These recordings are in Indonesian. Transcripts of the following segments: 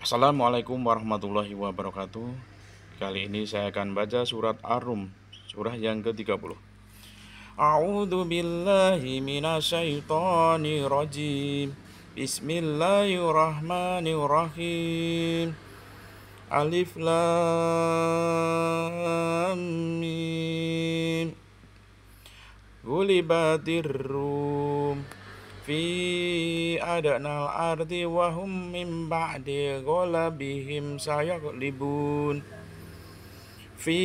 Assalamualaikum warahmatullahi wabarakatuh. Kali ini saya akan baca surat Ar-Rum, surah yang ke-30. A'udzu billahi minasyaitonir rajim. Bismillahirrahmanirrahim. Alif lam mim. Ghulibatir rum fi adnal ardi wa hum min ba'di ghalabihim sayaghlibun fi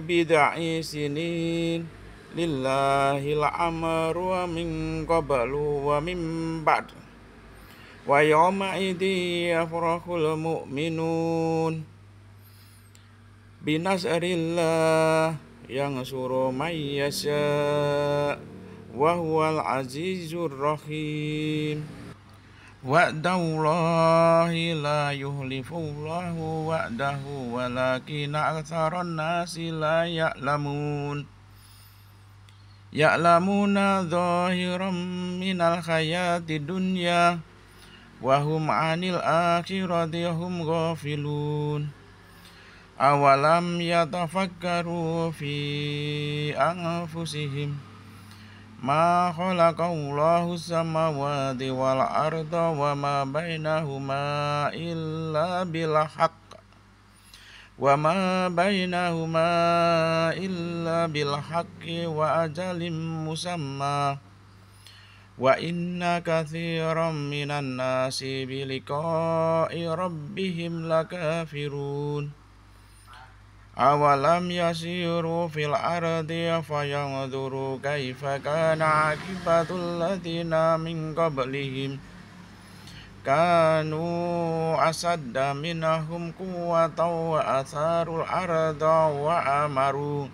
bid'i sinin lillahil amru wa min qablu wa min ba'd wa yawma idzi yafrahul mu'minun binasrillah yang suruh mayyasya wa huwal azizur rahim. Wa'dallahi la yuhlifullahu wa'dahu walakina aktsaran nasi la ya'lamun. Ya'lamuna dhahiran minal hayati dunya wa hum 'anil akhirati hum ghafilun. Awalam yatafakkaru fi anfusihim ma khalaqallahu samawati wal arda wa ma bainahuma illa bil haqq wa ma bainahuma illa bil haqqi wa ajalin musamma wa inna katsiran minan nasi bi liqa'i rabbihim lakafirun. Awalam yasiru fil ardi fayanzuru kaifa kana akibatul ladzina min qablihim kanu asadda minhum quwwatan wa atharul arda wa amaruha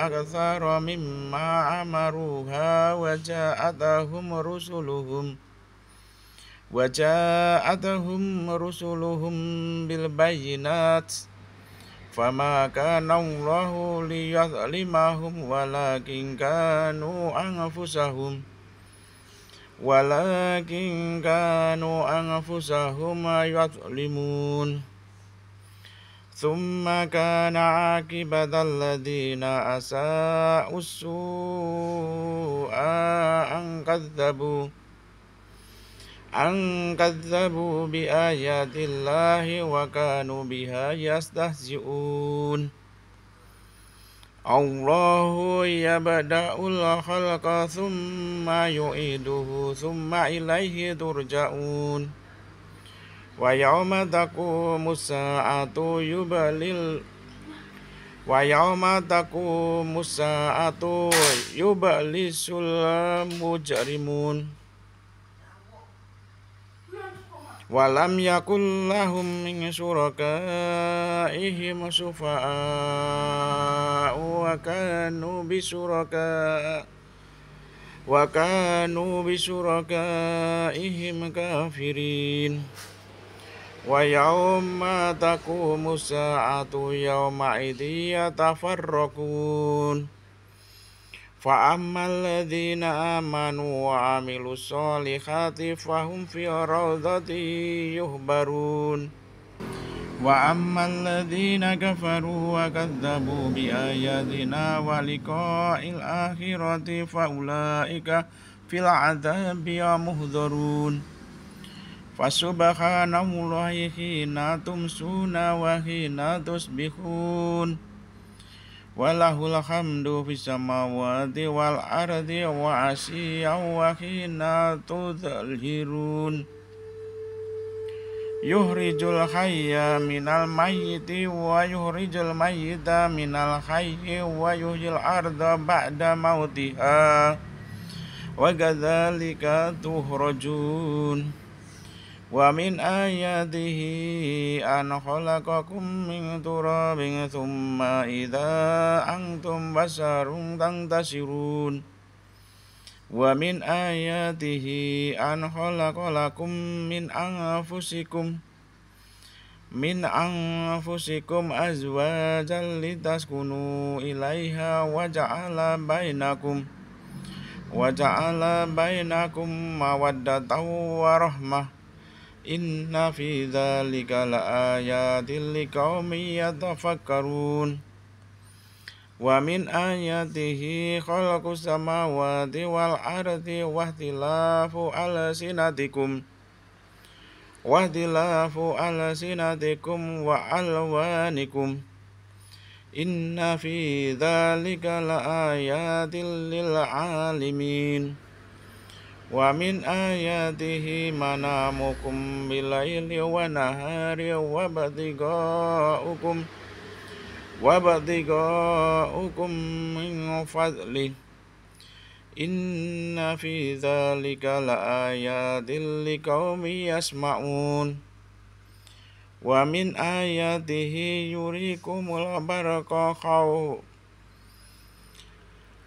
aktsara mimma amaruha wa ja'atuhum rusuluhum bil bayyinat fama kana Allahu liyadhlimahum walakin kanu anfusahum yadhlimun. Thumma kana aqibatal ladzina asa'u su'a an kadzabu bi ayatillahi wa kanu biha yastahzi'un. Allahu yabda'ul khalqa thumma yu'iduhu thumma ilaihi turja'un. Wa yawma taqumus sa'atu yublisul mujrimun. Walam yakul lahum min syurakaihim syufa'a'u wa kanu bisyurakaihim kafirin. Wa yawma taqumus sa'atu yawma idzi yatafarraqun. Fa ammal ladzina amanu wa 'amilus solihati fahum fi rawdati yuhbarun. Wa ammal ladzina kafaru wa kadzabu bi ayatina wa liqa'il akhirati fa ulaika fil 'adzabi muhdharun. Fasubhanallahi hina tumsuna wa hina tusbihun. Walahul hamdu fis samawati wal ardi wa asyiyan wa hina tudhhirun. Yuhrijul hayya minal mayyiti wa yuhrijul mayyita minal hayyi wa yuhyil arda ba'da mautiha wa kadzalika tukhrajun. Wa min ayatihi an khalaqakum min turabin thumma idza antum basharun tantasirun. Wa min ayatihi an khalaqalakum min anfusikum azwajan litaskunu ilaiha wa ja'ala bainakum وجعل بينكم مودة ورحمة إن في ذلك لآيات لقوم يتفكرون ومن آياته خلق السماوات والأرض واختلاف ألسنتكم وألوانكم إن في ذلك لآيات للعالمين ومن آياته منامكم بالليل والنهار وابتغاؤكم من فضله إن في ذلك لآيات لقوم يسمعون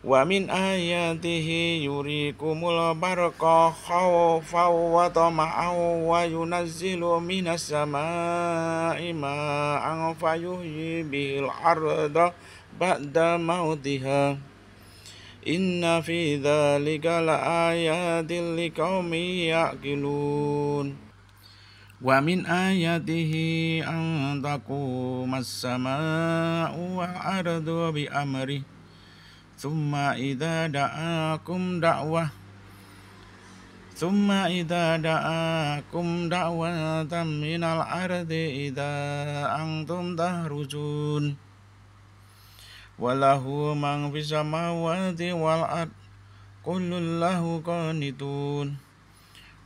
ومن آياته يريكم البرق خوفا وطمعا وينزل من السماء ماء فيحيي به الأرض بعد موتها إن في ذلك لآيات لقوم يعقلون ومن آياته أن تقوم السماء والأرض بأمره ثم إذا دعاكم دعوة من الأرض إذا أنتم تخرجون وله من في السماوات والأرض كل له قانتون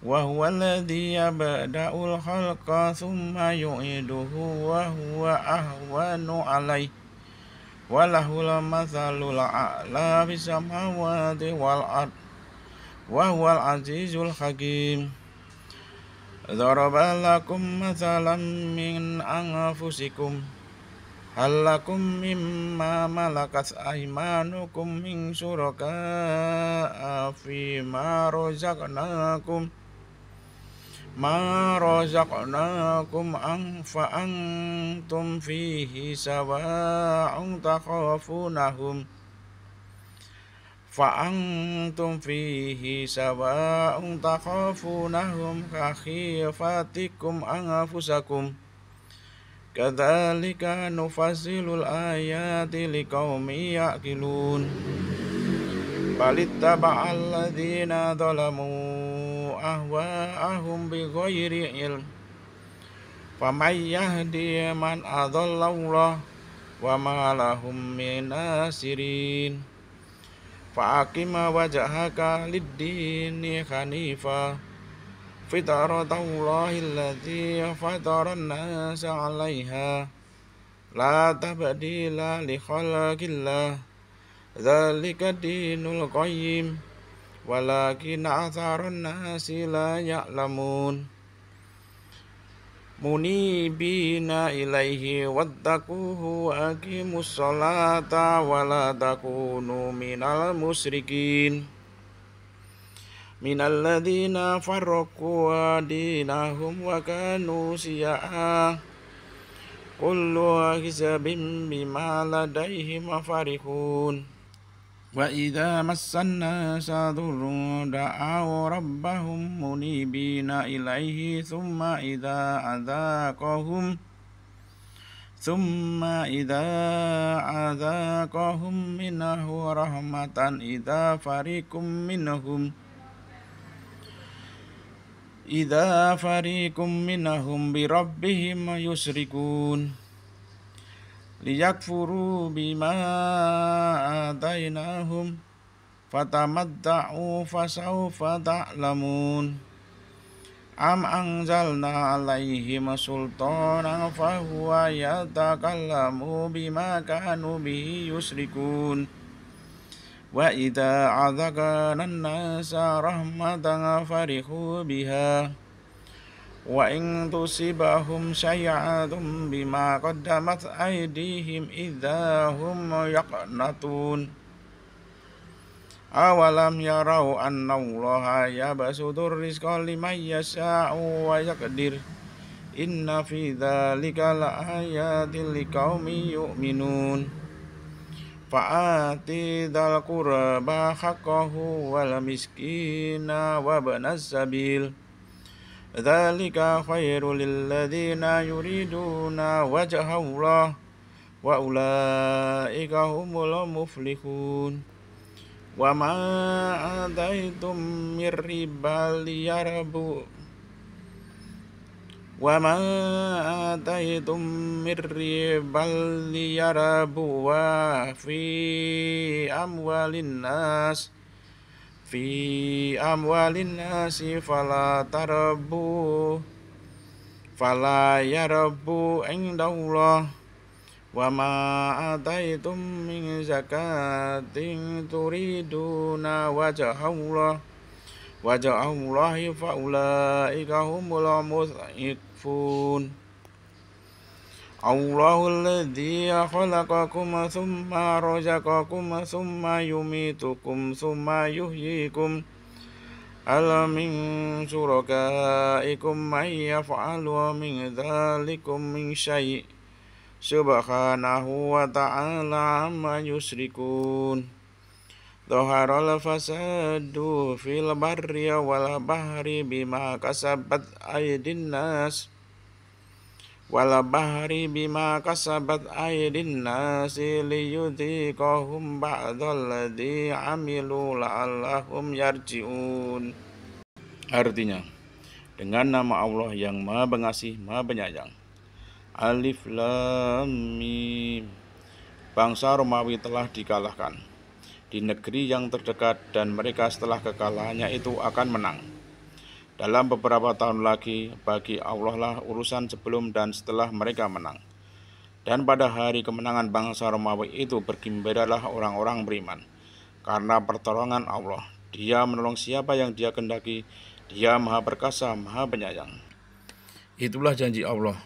وهو الذي يبدأ الخلق ثم يعيده وهو أهون عليه وله المثل الأعلى في السماوات والأرض وهو العزيز الحكيم ضرب لكم مثلا من أنفسكم هل لكم مما ملكت أيمانكم من شركاء فيما رزقناكم فأنتم فيه سواء تخافونهم كخيفتكم أنفسكم كذلك نفصل الآيات لقوم يعقلون بل اتبع الذين ظلموا أهواءهم بغير علم فمن يهدي من أضل الله وما لهم من ناصرين فأقم وجهك للدين حنيفا فطرة الله التي فطر الناس عليها لا تبديل لخلق الله ذلك الدين القيم ولكن أكثر الناس لا يعلمون منيبين إليه واتقوه وأقيموا الصلاة ولا تكونوا من المشركين من الذين فرقوا دينهم وكانوا شيعا كل حزب بما لديهم فرحون وإذا مس الناس ضر دعوا ربهم منيبين إليه ثم إذا أذاقهم منه رحمة إذا فريق منهم بربهم يشركون ليكفروا بما آتيناهم فتمتعوا فسوف تعلمون أم أنزلنا عليهم سلطانا فهو يتكلم بما كانوا به يشركون وإذا أذقنا الناس رحمة فرحوا بها وإن تصبهم سيئة بما قدمت أيديهم إذا هم يقنطون أولم يروا أن الله يبسط الرزق لمن يشاء ويقدر إن في ذلك لآيات لقوم يؤمنون fa'ati dzal qurba haqqahu wal miskina wabnas sabil dzalika khairul lil ladzina yuriduna wajha Allah wa ulaika humul muflihun. Wa ma ataitum mir riba liyarbu wa ma ataitum mir riba liyarbu wa fi amwalin nas fala yarbu indallah. Wa ma ataitum min zakatin turiduna wajhallahi fa ulaika humul mudhifun. Allahul ladzi khalaqakum tsumma razaqakum tsumma yumitukum tsumma yuhyikum hal min syurakaikum may yaf'alu min dzalikum min syai' subhanahu wa ta'ala amma yusyrikun. Dhaharal fasadu fil barri wal bahri bima kasabat aydin nas liyudhiqahum ba'dal ladzi amilu la'allahum yarji'un. Artinya, dengan nama Allah yang Maha Pengasih, Maha Penyayang. Alif Lam Mim. Bangsa Romawi telah dikalahkan di negeri yang terdekat dan mereka setelah kekalahannya itu akan menang. Dalam beberapa tahun lagi bagi Allah lah urusan sebelum dan setelah mereka menang. Dan pada hari kemenangan bangsa Romawi itu bergembiralah orang-orang beriman karena pertolongan Allah. Dia menolong siapa yang Dia kehendaki. Dia Maha Perkasa, Maha Penyayang. Itulah janji Allah.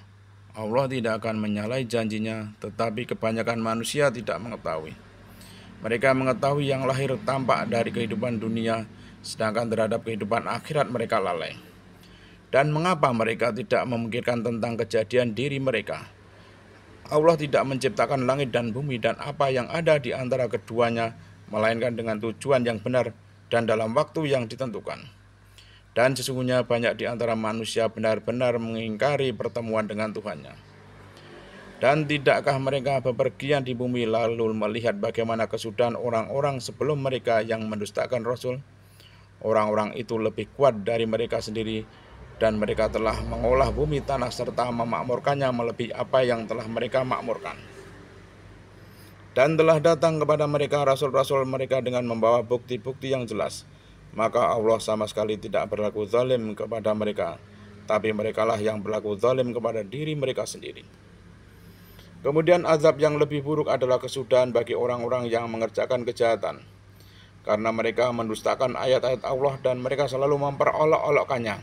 Allah tidak akan menyalahi janjinya, tetapi kebanyakan manusia tidak mengetahui. Mereka mengetahui yang lahir tampak dari kehidupan dunia, sedangkan terhadap kehidupan akhirat mereka lalai. Dan mengapa mereka tidak memikirkan tentang kejadian diri mereka? Allah tidak menciptakan langit dan bumi dan apa yang ada di antara keduanya, melainkan dengan tujuan yang benar dan dalam waktu yang ditentukan. Dan sesungguhnya banyak di antara manusia benar-benar mengingkari pertemuan dengan Tuhannya. Dan tidakkah mereka bepergian di bumi lalu melihat bagaimana kesudahan orang-orang sebelum mereka yang mendustakan Rasul? Orang-orang itu lebih kuat dari mereka sendiri, dan mereka telah mengolah bumi tanah serta memakmurkannya melebihi apa yang telah mereka makmurkan. Dan telah datang kepada mereka rasul-rasul mereka dengan membawa bukti-bukti yang jelas. Maka Allah sama sekali tidak berlaku zalim kepada mereka, tapi merekalah yang berlaku zalim kepada diri mereka sendiri. Kemudian azab yang lebih buruk adalah kesudahan bagi orang-orang yang mengerjakan kejahatan, karena mereka mendustakan ayat-ayat Allah dan mereka selalu memperolok-olokkannya.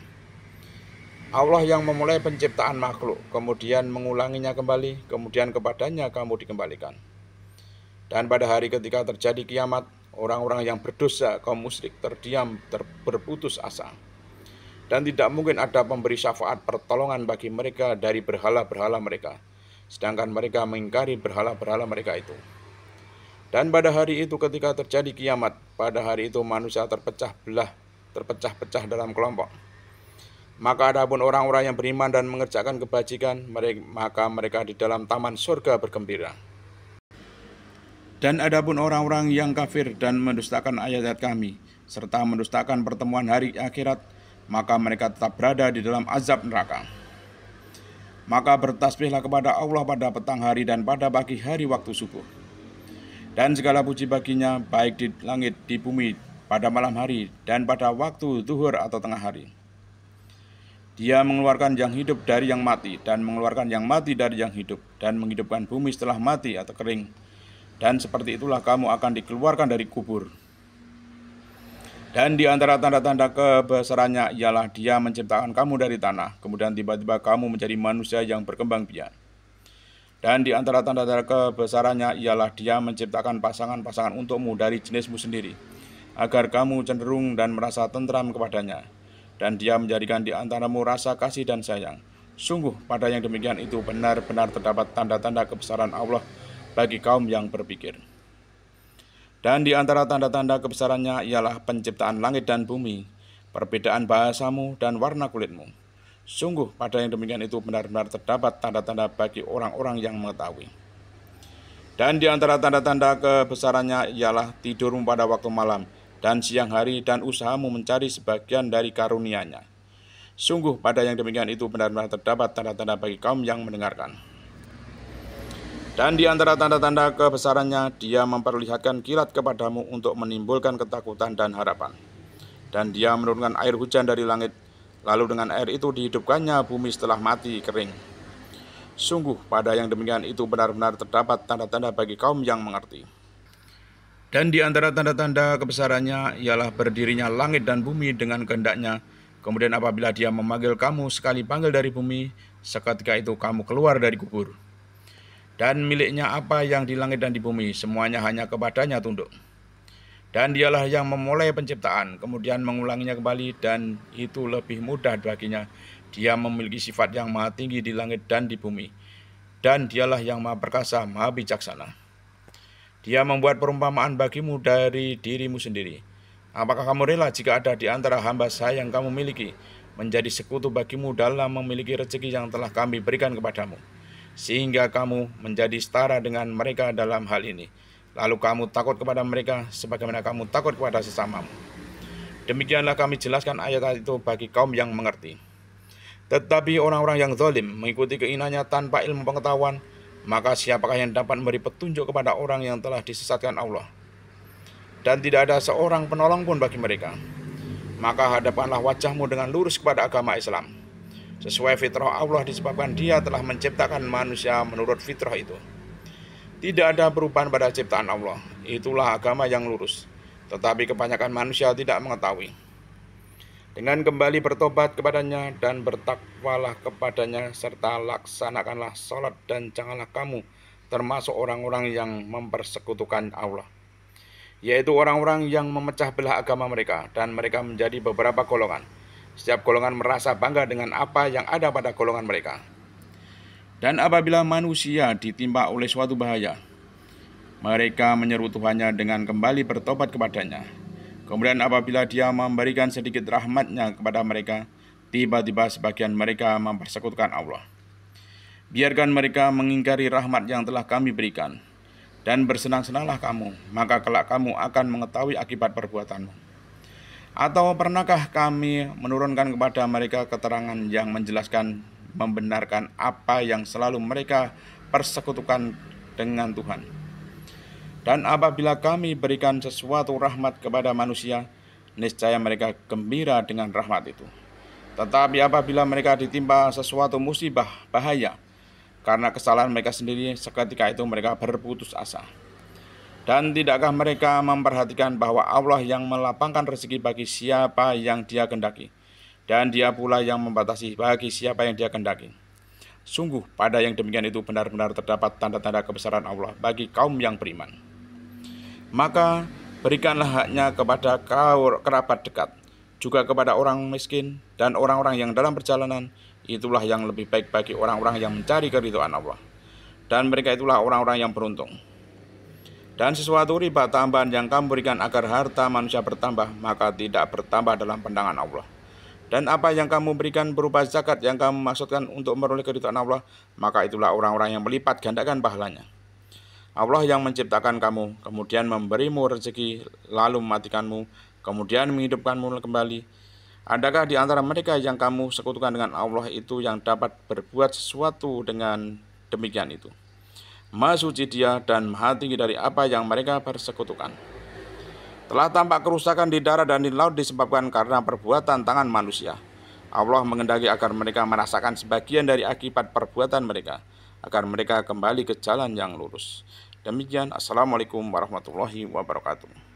Allah yang memulai penciptaan makhluk, kemudian mengulanginya kembali, kemudian kepadanya kamu dikembalikan. Dan pada hari ketika terjadi kiamat, orang-orang yang berdosa, kaum musyrik, terdiam, berputus asa. Dan tidak mungkin ada pemberi syafaat pertolongan bagi mereka dari berhala-berhala mereka, sedangkan mereka mengingkari berhala-berhala mereka itu. Dan pada hari itu ketika terjadi kiamat, pada hari itu manusia terpecah-pecah dalam kelompok. Maka adapun orang-orang yang beriman dan mengerjakan kebajikan, maka mereka di dalam taman surga bergembira. Dan adapun orang-orang yang kafir dan mendustakan ayat-ayat kami, serta mendustakan pertemuan hari akhirat, maka mereka tetap berada di dalam azab neraka. Maka bertasbihlah kepada Allah pada petang hari dan pada pagi hari waktu subuh. Dan segala puji baginya, baik di langit, di bumi, pada malam hari, dan pada waktu zuhur atau tengah hari. Dia mengeluarkan yang hidup dari yang mati, dan mengeluarkan yang mati dari yang hidup, dan menghidupkan bumi setelah mati atau kering. Dan seperti itulah kamu akan dikeluarkan dari kubur. Dan di antara tanda-tanda kebesarannya ialah Dia menciptakan kamu dari tanah, kemudian tiba-tiba kamu menjadi manusia yang berkembang biak. Dan di antara tanda-tanda kebesarannya ialah Dia menciptakan pasangan-pasangan untukmu dari jenismu sendiri, agar kamu cenderung dan merasa tentram kepadanya. Dan Dia menjadikan di antaramu rasa kasih dan sayang. Sungguh pada yang demikian itu benar-benar terdapat tanda-tanda kebesaran Allah bagi kaum yang berpikir. Dan di antara tanda-tanda kebesarannya ialah penciptaan langit dan bumi, perbedaan bahasamu dan warna kulitmu. Sungguh pada yang demikian itu benar-benar terdapat tanda-tanda bagi orang-orang yang mengetahui. Dan di antara tanda-tanda kebesarannya ialah tidurmu pada waktu malam, dan siang hari, dan usahamu mencari sebagian dari karunia-Nya. Sungguh pada yang demikian itu benar-benar terdapat tanda-tanda bagi kaum yang mendengarkan. Dan di antara tanda-tanda kebesarannya, Dia memperlihatkan kilat kepadamu untuk menimbulkan ketakutan dan harapan. Dan Dia menurunkan air hujan dari langit, lalu dengan air itu dihidupkannya bumi setelah mati kering. Sungguh pada yang demikian itu benar-benar terdapat tanda-tanda bagi kaum yang mengerti. Dan di antara tanda-tanda kebesarannya ialah berdirinya langit dan bumi dengan kehendak-Nya. Kemudian apabila Dia memanggil kamu sekali panggil dari bumi, seketika itu kamu keluar dari kubur. Dan miliknya apa yang di langit dan di bumi, semuanya hanya kepadanya tunduk. Dan Dialah yang memulai penciptaan, kemudian mengulanginya kembali, dan itu lebih mudah baginya. Dia memiliki sifat yang maha tinggi di langit dan di bumi. Dan Dialah yang maha perkasa, maha bijaksana. Dia membuat perumpamaan bagimu dari dirimu sendiri. Apakah kamu rela jika ada di antara hamba Saya yang kamu miliki, menjadi sekutu bagimu dalam memiliki rezeki yang telah Kami berikan kepadamu, sehingga kamu menjadi setara dengan mereka dalam hal ini. Lalu kamu takut kepada mereka sebagaimana kamu takut kepada sesamamu. Demikianlah Kami jelaskan ayat itu bagi kaum yang mengerti. Tetapi orang-orang yang zalim mengikuti keinginannya tanpa ilmu pengetahuan, maka siapakah yang dapat memberi petunjuk kepada orang yang telah disesatkan Allah? Dan tidak ada seorang penolong pun bagi mereka. Maka hadapkanlah wajahmu dengan lurus kepada agama Islam, sesuai fitrah Allah, disebabkan Dia telah menciptakan manusia menurut fitrah itu. Tidak ada perubahan pada ciptaan Allah. Itulah agama yang lurus. Tetapi kebanyakan manusia tidak mengetahui. Dengan kembali bertobat kepadanya dan bertakwalah kepadanya, serta laksanakanlah salat, dan janganlah kamu termasuk orang-orang yang mempersekutukan Allah, yaitu orang-orang yang memecah belah agama mereka, dan mereka menjadi beberapa golongan. Setiap golongan merasa bangga dengan apa yang ada pada golongan mereka. Dan apabila manusia ditimpa oleh suatu bahaya, mereka menyeru Tuhannya dengan kembali bertobat kepadanya. Kemudian apabila Dia memberikan sedikit rahmat-Nya kepada mereka, tiba-tiba sebagian mereka mempersekutukan Allah. Biarkan mereka mengingkari rahmat yang telah Kami berikan, dan bersenang-senanglah kamu, maka kelak kamu akan mengetahui akibat perbuatanmu. Atau pernahkah Kami menurunkan kepada mereka keterangan yang menjelaskan, membenarkan apa yang selalu mereka persekutukan dengan Tuhan? Dan apabila Kami berikan sesuatu rahmat kepada manusia, niscaya mereka gembira dengan rahmat itu. Tetapi apabila mereka ditimpa sesuatu musibah, bahaya, karena kesalahan mereka sendiri, seketika itu mereka berputus asa. Dan tidakkah mereka memperhatikan bahwa Allah yang melapangkan rezeki bagi siapa yang Dia kehendaki, dan Dia pula yang membatasi bagi siapa yang Dia kehendaki? Sungguh pada yang demikian itu benar-benar terdapat tanda-tanda kebesaran Allah bagi kaum yang beriman. Maka berikanlah haknya kepada kerabat dekat, juga kepada orang miskin dan orang-orang yang dalam perjalanan. Itulah yang lebih baik bagi orang-orang yang mencari keridhaan Allah, dan mereka itulah orang-orang yang beruntung. Dan sesuatu riba tambahan yang kamu berikan agar harta manusia bertambah, maka tidak bertambah dalam pandangan Allah. Dan apa yang kamu berikan berupa zakat yang kamu maksudkan untuk memperoleh keridhaan Allah, maka itulah orang-orang yang melipat gandakan pahalanya. Allah yang menciptakan kamu, kemudian memberimu rezeki, lalu mematikanmu, kemudian menghidupkanmu kembali. Adakah di antara mereka yang kamu sekutukan dengan Allah itu yang dapat berbuat sesuatu dengan demikian itu? Maha suci Dia dan maha tinggi dari apa yang mereka persekutukan. Telah tampak kerusakan di darat dan di laut disebabkan karena perbuatan tangan manusia. Allah mengendaki agar mereka merasakan sebagian dari akibat perbuatan mereka, agar mereka kembali ke jalan yang lurus. Demikian, Assalamualaikum warahmatullahi wabarakatuh.